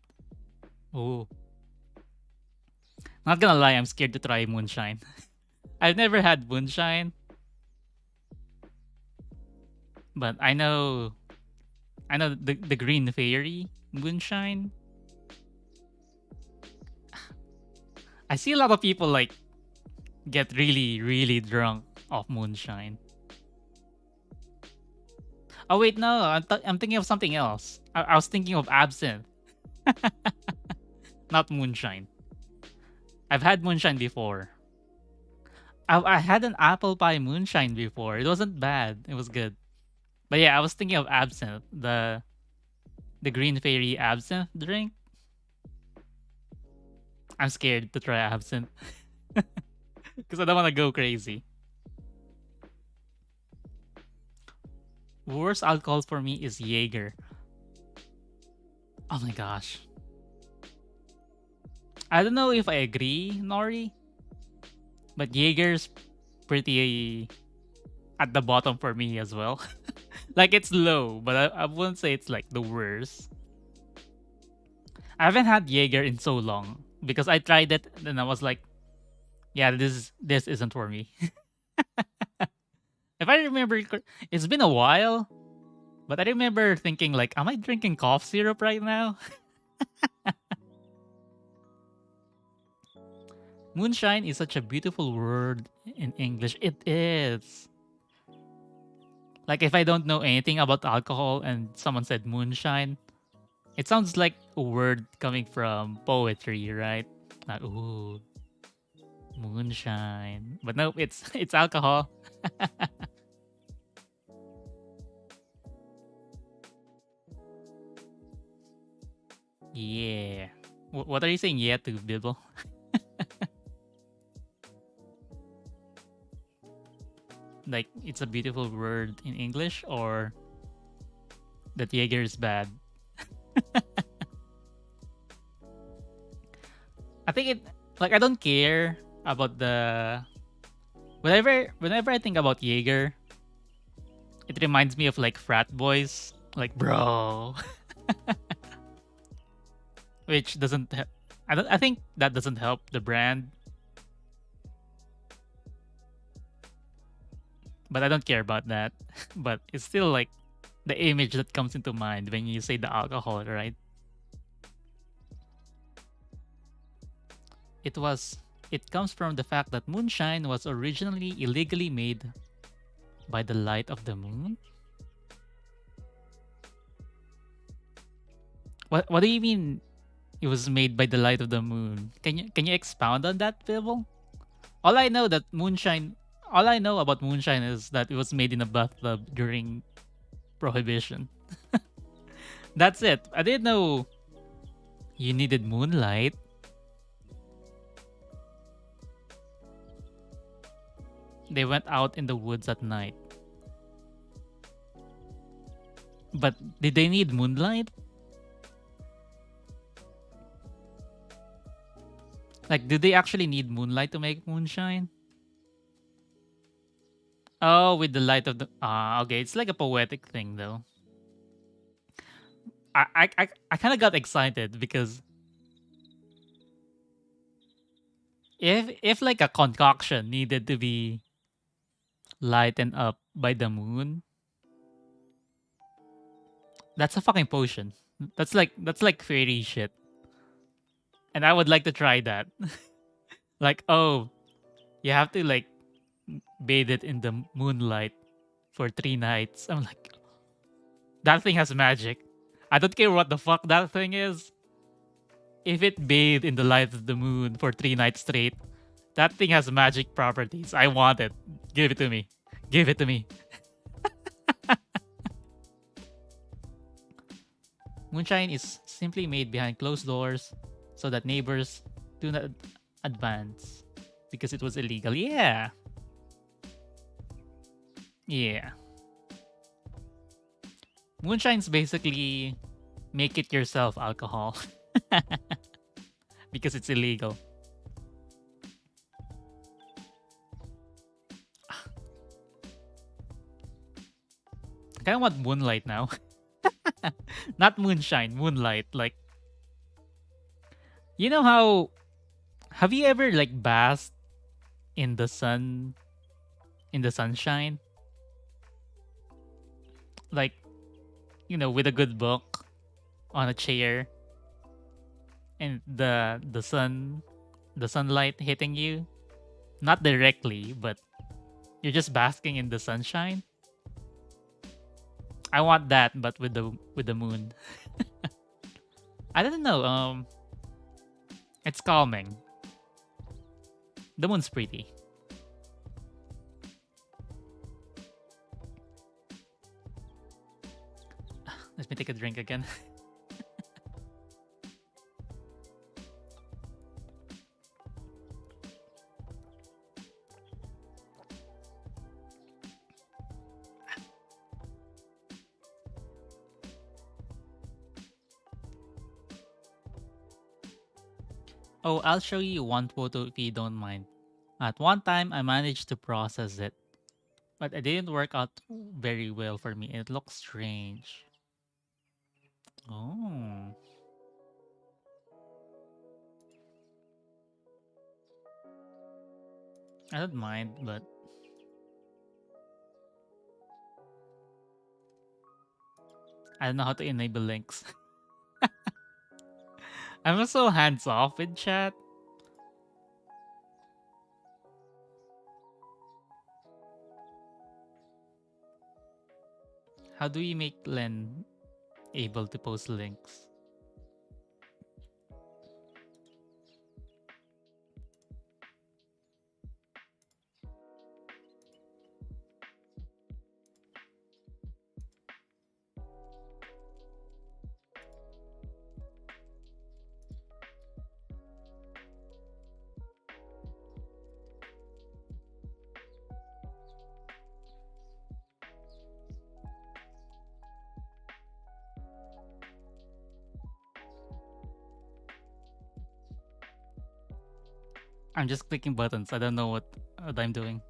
Oh, not gonna lie, I'm scared to try moonshine. I've never had moonshine, but I know the green fairy moonshine. I see a lot of people like get really really drunk off moonshine. Oh wait, no, I'm thinking of something else. I was thinking of absinthe, not moonshine. I've had moonshine before. I had an apple pie moonshine before. It wasn't bad. It was good. But yeah, I was thinking of absinthe, the green fairy absinthe drink. I'm scared to try absinthe because I don't want to go crazy. Worst alcohol for me is Jaeger. Oh my gosh. I don't know if I agree, Nori, but Jaeger's pretty at the bottom for me as well. Like it's low, but I wouldn't say it's like the worst. I haven't had Jaeger in so long because I tried it and I was like, yeah, this isn't for me. If I remember, it's been a while, but I remember thinking like, am I drinking cough syrup right now? Moonshine is such a beautiful word in English. It is. Like if I don't know anything about alcohol and someone said moonshine, it sounds like a word coming from poetry, right? Like, ooh, moonshine. But no, it's it's alcohol. Yeah. What are you saying yeah to, Bibble? Like it's a beautiful word in English or that Jaeger is bad? I think it like I don't care about the whenever I think about Jaeger, it reminds me of like frat boys Like, bro, which doesn't. I don't. I think that doesn't help the brand, but I don't care about that. But it's still like the image that comes into mind when you say the alcohol, right? It was. It comes from the fact that moonshine was originally illegally made by the light of the moon. What do you mean it was made by the light of the moon? Can you expound on that, Pibble? All I know that moonshine all I know about moonshine is that it was made in a bathtub during prohibition. That's it. I didn't know you needed moonlight. They went out in the woods at night. But did they need moonlight? Like did they actually need moonlight to make moonshine? Oh, with the light of the okay, it's like a poetic thing though. I kind of got excited because if like a concoction needed to be lightened up by the moon, that's a fucking potion. That's like fairy shit. And I would like to try that. Like, oh, you have to like bathe it in the moonlight for 3 nights. I'm like, that thing has magic. I don't care what the fuck that thing is. If it bathed in the light of the moon for 3 nights straight, that thing has magic properties. I want it. Give it to me. Give it to me. Moonshine is simply made behind closed doors so that neighbors do not advance because it was illegal. Yeah. Yeah. Moonshine's basically make it yourself alcohol because it's illegal. I kind of want moonlight now. Not moonshine, moonlight. Like, you know how have you ever like basked in the sun in the sunshine? Like, with a good book on a chair and the sunlight hitting you, not directly, but you're just basking in the sunshine. I want that, but with the moon. I don't know. It's calming. The moon's pretty. Let me take a drink again. Oh, I'll show you one photo if you don't mind. At one time, I managed to process it, but it didn't work out very well for me. It looks strange. Oh, I don't mind, but I don't know how to enable links. I'm so hands off in chat. How do we make Len able to post links? I'm just clicking buttons. I don't know what I'm doing.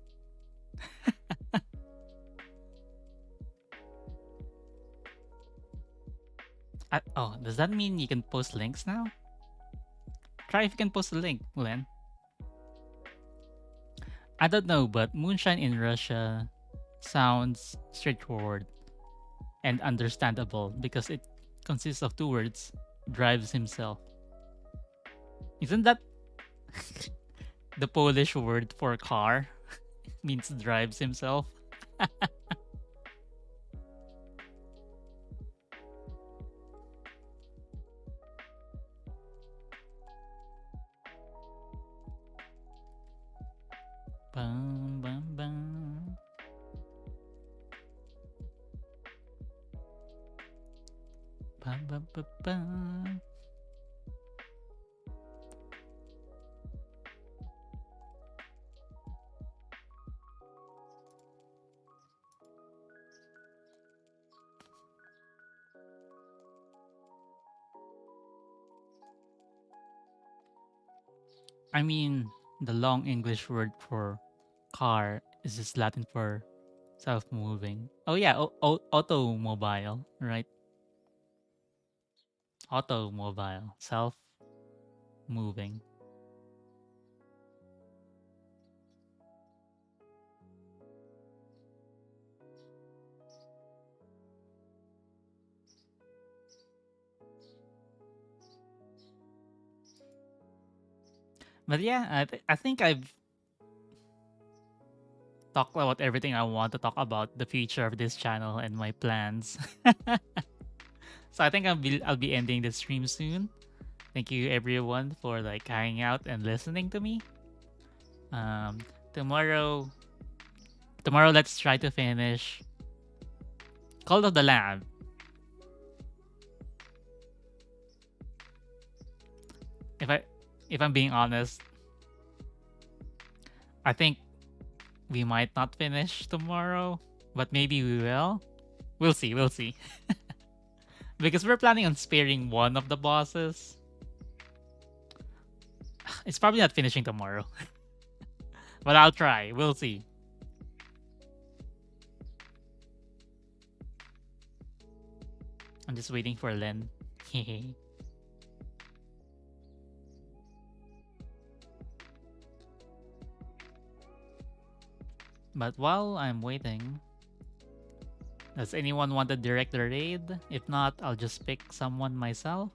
Oh, does that mean you can post links now? Try if you can post a link, Len. I don't know, but moonshine in Russia sounds straightforward and understandable because it consists of two words: drives himself. Isn't that the Polish word for car? Means drives himself. Bum, bum, bum. Bum, bum, bum, bum. I mean, the long English word for car is just Latin for self-moving. Oh yeah, automobile, right? Automobile, self-moving. But yeah, I think I've talked about everything I want to talk about the future of this channel and my plans. So I think I'll be ending the stream soon. Thank you everyone for like hanging out and listening to me. Um, tomorrow, tomorrow let's try to finish Call of the Lamb. If I if I'm being honest, I think we might not finish tomorrow, but maybe we will. We'll see. We'll see. Because we're planning on sparing one of the bosses. It's probably not finishing tomorrow, but I'll try. We'll see. I'm just waiting for Len. But while I'm waiting, does anyone want to direct the raid? If not, I'll just pick someone myself.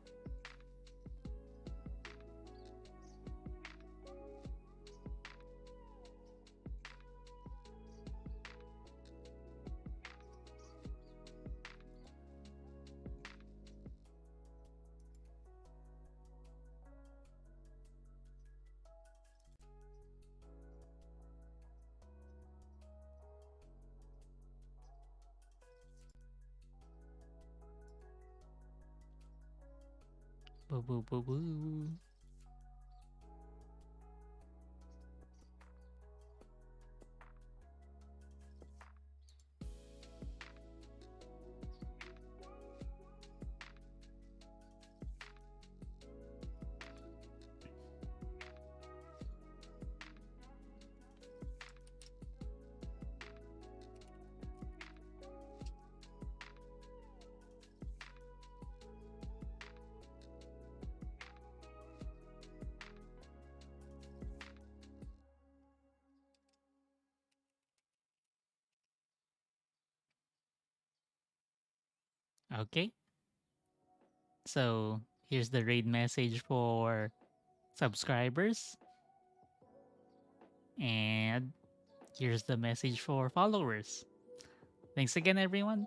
Boo boo boo boo. Okay. So here's the raid message for subscribers. And here's the message for followers. Thanks again, everyone.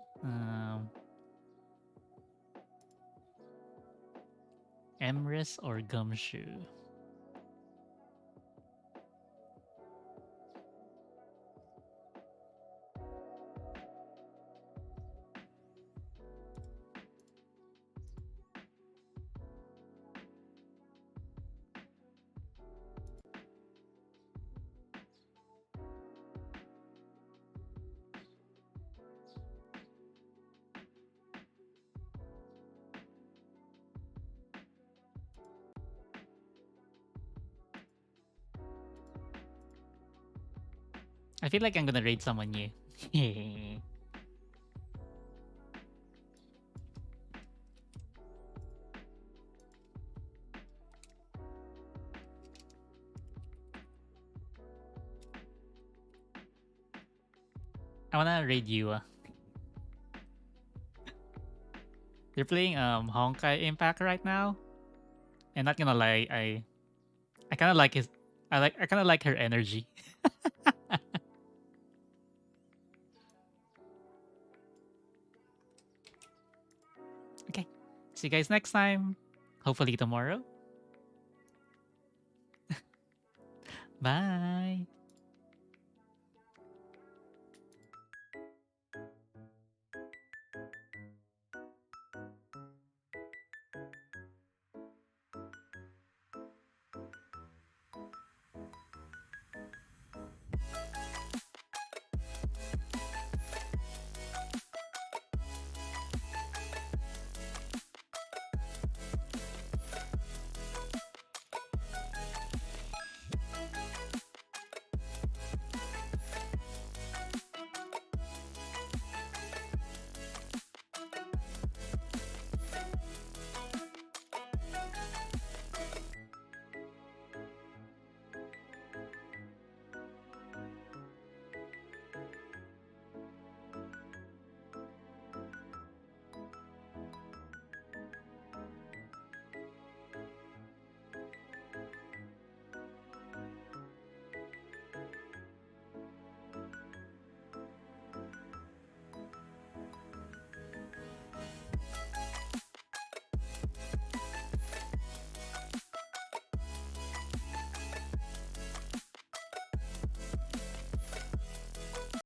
Emrys or Gumshoe? I feel like I'm gonna raid someone new. I wanna raid you. They're playing Honkai Impact right now. And not gonna lie, I kind of like his. I kind of like her energy. Okay, see you guys next time. Hopefully tomorrow. Bye.